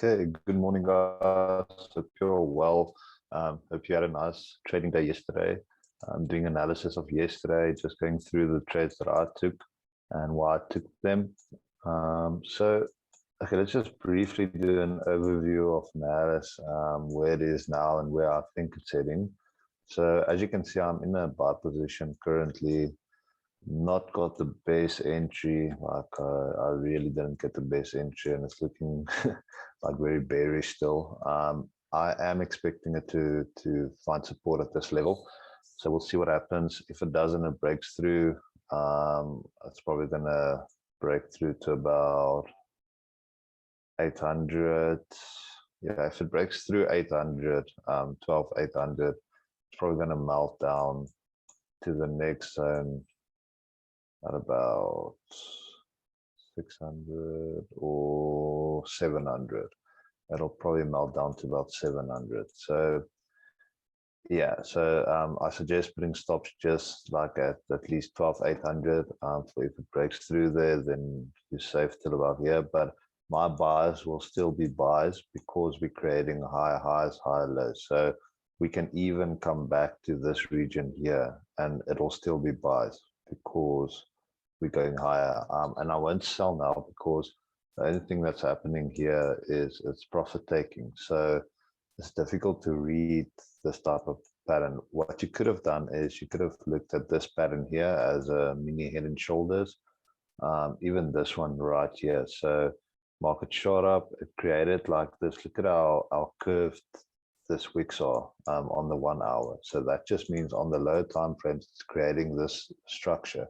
Okay, good morning, guys. Hope you're all well. Hope you had a nice trading day yesterday. I'm doing analysis of yesterday, just going through the trades that I took and why I took them. Okay, let's just briefly do an overview of Nas, where it is now and where I think it's heading. So as you can see, I'm in a buy position currently. Not got the base entry. I really didn't get the base entry, and it's looking like very bearish still. I am expecting it to find support at this level, so we'll see what happens. If it doesn't, it breaks through. It's probably gonna break through to about 800. Yeah, if it breaks through 800, 12,800, it's probably gonna melt down to the next zone at about 600 or 700. It'll probably melt down to about 700. So yeah, so I suggest putting stops just like at least 12,800. For if it breaks through there, then you're safe till about here. But my buys will still be buys because we're creating higher highs, higher lows. So we can even come back to this region here and it'll still be buys because we're going higher. And I won't sell now because the only thing that's happening here is it's profit taking. So it's difficult to read this type of pattern. What you could have done is you could have looked at this pattern here as a mini head and shoulders, even this one right here. So market shot up, it created like this. Look at our curve this wicks are on the 1 hour. So that just means on the low time frames, it's creating this structure.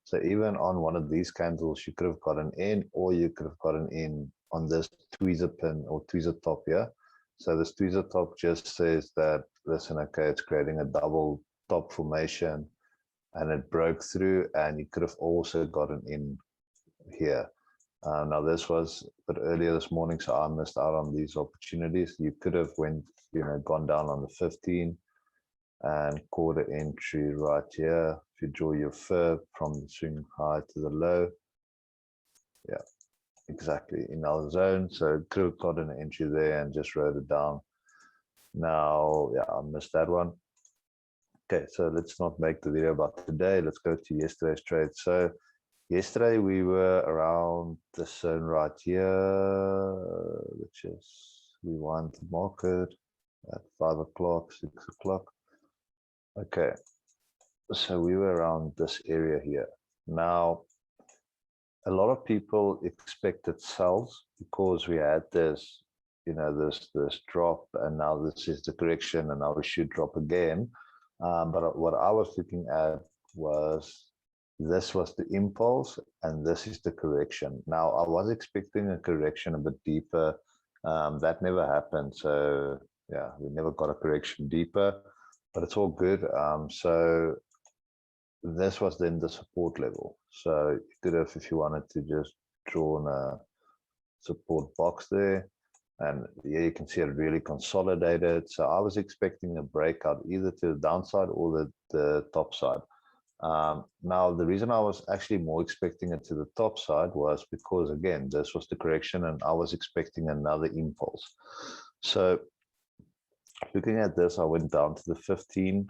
So even on one of these candles, you could have gotten in, or you could have gotten in on this tweezer pin or tweezer top here. So this tweezer top just says that, listen, okay, it's creating a double top formation and it broke through, and you could have also gotten in here. Now this was a bit earlier this morning, so I missed out on these opportunities. You could have gone down on the 15 and caught an entry right here. If you draw your fib from the swing high to the low, yeah, exactly in our zone. So could have gotten an entry there and just rode it down. Now, yeah, I missed that one. Okay, so let's not make the video about today. Let's go to yesterday's trade. So yesterday we were around the zone right here, which is we want the market at 5 o'clock, 6 o'clock. Okay, so we were around this area here. Now, a lot of people expected sells because we had this, this drop, and now this is the correction, and now we should drop again. But what I was looking at was this was the impulse, and this is the correction. Now, I was expecting a correction a bit deeper. That never happened. So yeah, we never got a correction deeper, but it's all good. So this was then the support level. So you could have, if you wanted to, just drawn a support box there. And here you can see it really consolidated. So I was expecting a breakout either to the downside or the top side. Now, the reason I was actually more expecting it to the top side was because, again, this was the correction and I was expecting another impulse. So looking at this, I went down to the 15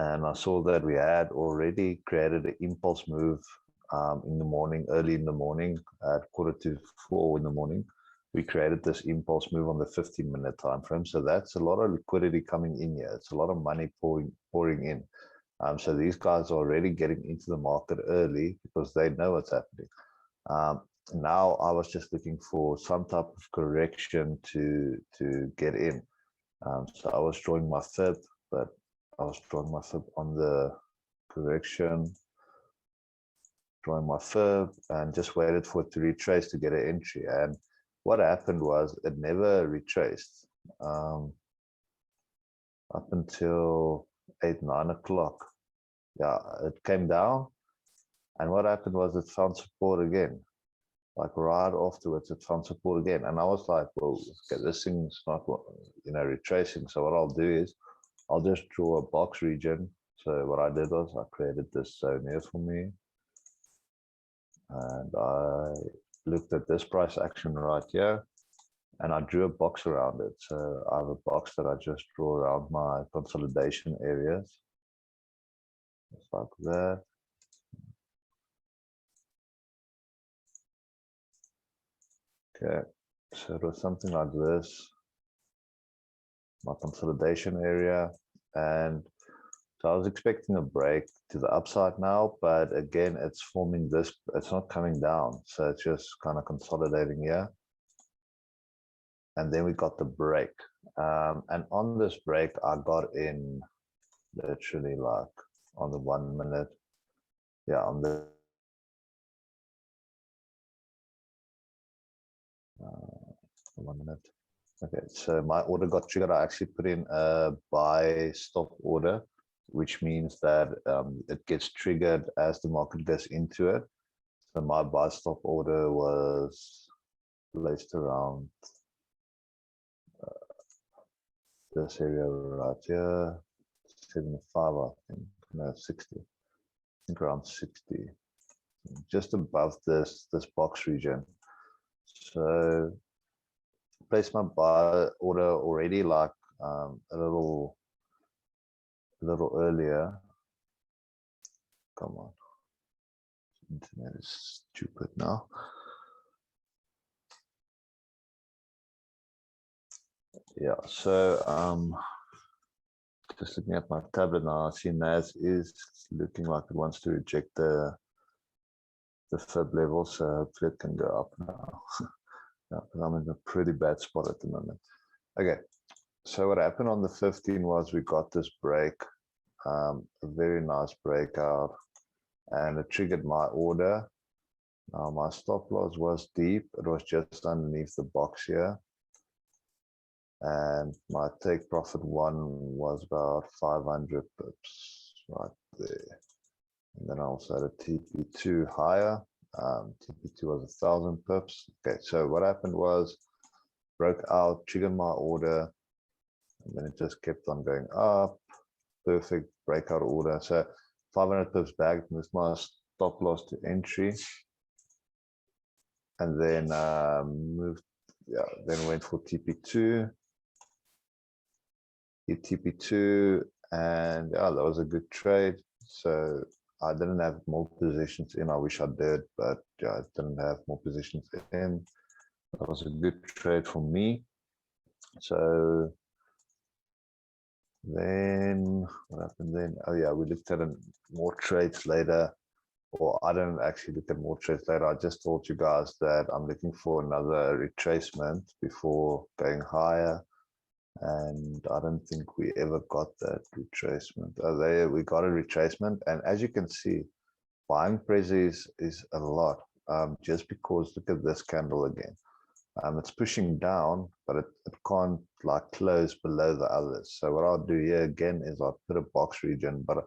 and I saw that we had already created an impulse move in the morning, early in the morning at 3:45 in the morning. We created this impulse move on the 15-minute time frame. So that's a lot of liquidity coming in here. It's a lot of money pouring in. So these guys are already getting into the market early because they know what's happening. Now I was just looking for some type of correction to get in. So I was drawing my fib, but I was drawing my fib on the correction, drawing my fib, and just waited for it to retrace to get an entry. And what happened was it never retraced up until 8, 9 o'clock. Yeah, it came down, and what happened was it found support again. Like right afterwards, it found support again, and I was like, "Well, okay, this thing's not, retracing." So what I'll do is, I'll just draw a box region. So what I did was I created this zone here for me, and I looked at this price action right here, and I drew a box around it. So I have a box that I just draw around my consolidation areas, just like that. Okay, so it was something like this, my consolidation area, and so I was expecting a break to the upside now, but again, it's forming this, it's not coming down. So it's just kind of consolidating here. And then we got the break. And on this break, I got in literally like on the 1 minute. Yeah, on the 1 minute. Okay, so my order got triggered. I actually put in a buy stop order, which means that it gets triggered as the market goes into it. So my buy stop order was placed around this area right here, 75, I think, no, 60, I think around 60, just above this box region. So placed my buy order already like a little earlier. Come on, internet is stupid now. Yeah, so just looking at my tablet now, I see Nas is looking like it wants to reject the fib level, so hopefully it can go up now. Yeah, I'm in a pretty bad spot at the moment. Okay, so what happened on the 15 was we got this break, a very nice breakout, and it triggered my order. Now my stop loss was deep. It was just underneath the box here. And my take profit one was about 500 pips right there. And then I also had a TP2 higher. TP2 was 1,000 pips. Okay, so what happened was broke out, triggered my order, and then it just kept on going up. Perfect breakout order. So 500 pips back with my stop loss to entry, and then moved. Yeah, then went for TP2. Hit TP2, and yeah, that was a good trade. So I didn't have more positions in. I wish I did, but yeah, I didn't have more positions in. That was a good trade for me. So then what happened then? Oh yeah, we looked at more trades later, or I didn't actually look at more trades later. I just told you guys that I'm looking for another retracement before going higher. And I don't think we ever got that retracement. There we got a retracement, and as you can see, buying pressure is a lot. Just because look at this candle again. It's pushing down, but it can't like close below the others. So what I'll do here again is I'll put a box region, but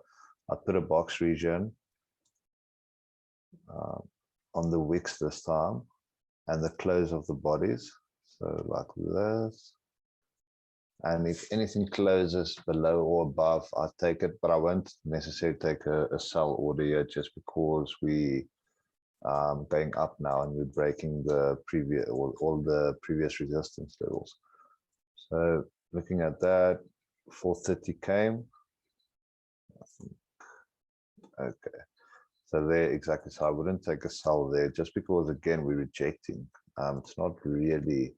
I put a box region on the wicks this time, and the close of the bodies. So like this. And if anything closes below or above, I take it, but I won't necessarily take a sell order here just because we going up now and we're breaking the previous all the previous resistance levels. So looking at that, 430 came. I think, okay. So there exactly. So I wouldn't take a sell there just because again we're rejecting. It's not really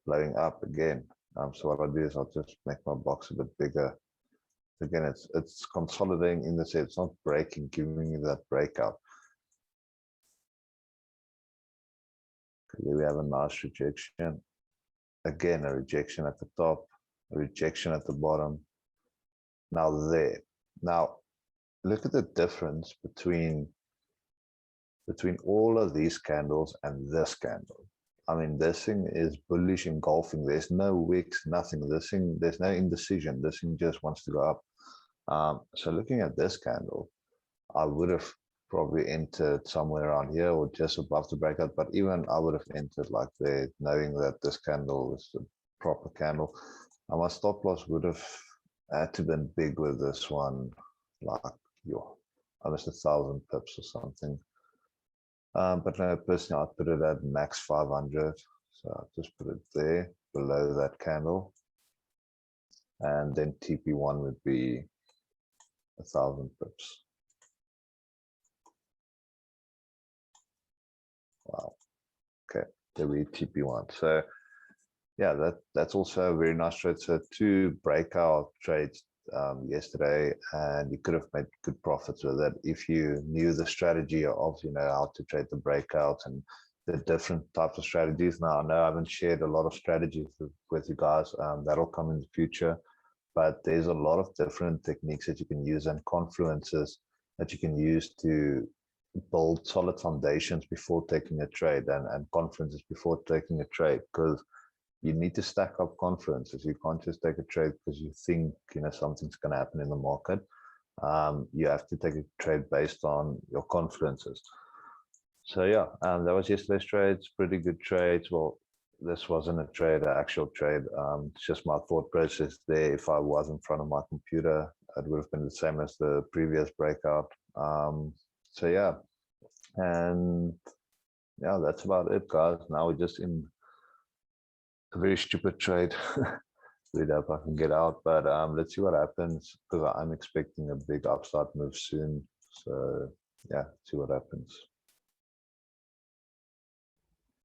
blowing up again. So what I'll do is I'll just make my box a bit bigger. Again, it's consolidating in the sense it's not breaking, giving you that breakout. Here we have a nice rejection. Again, a rejection at the top, a rejection at the bottom. Now there. Now look at the difference between all of these candles and this candle. I mean, this thing is bullish engulfing. There's no wicks, nothing. This thing, there's no indecision. This thing just wants to go up. So looking at this candle, I would have probably entered somewhere around here or just above the breakout. But even I would have entered like there, knowing that this candle is a proper candle. And my stop loss would have had to been big with this one, like almost 1,000 pips or something. But no, personally, I'd put it at max 500. So I'll just put it there below that candle. And then TP1 would be 1,000 pips. Wow. Okay, there we TP1. So yeah, that's also a very nice trade. So 2 breakout trades yesterday, and you could have made good profits with it if you knew the strategy of how to trade the breakouts and the different types of strategies. Now, I know I haven't shared a lot of strategies with you guys. That'll come in the future, but there's a lot of different techniques that you can use and confluences that you can use to build solid foundations before taking a trade, and confluences before taking a trade, because you need to stack up confluences. You can't just take a trade because you think something's going to happen in the market. You have to take a trade based on your confluences. So yeah, that was yesterday's trades. Pretty good trades. Well, this wasn't a trade, an actual trade. It's just my thought process there. If I was in front of my computer, it would have been the same as the previous breakout. So yeah, and yeah, that's about it, guys. Now we're just in a very stupid trade. Really hope I can get out, but let's see what happens, because I'm expecting a big upside move soon. So yeah, see what happens.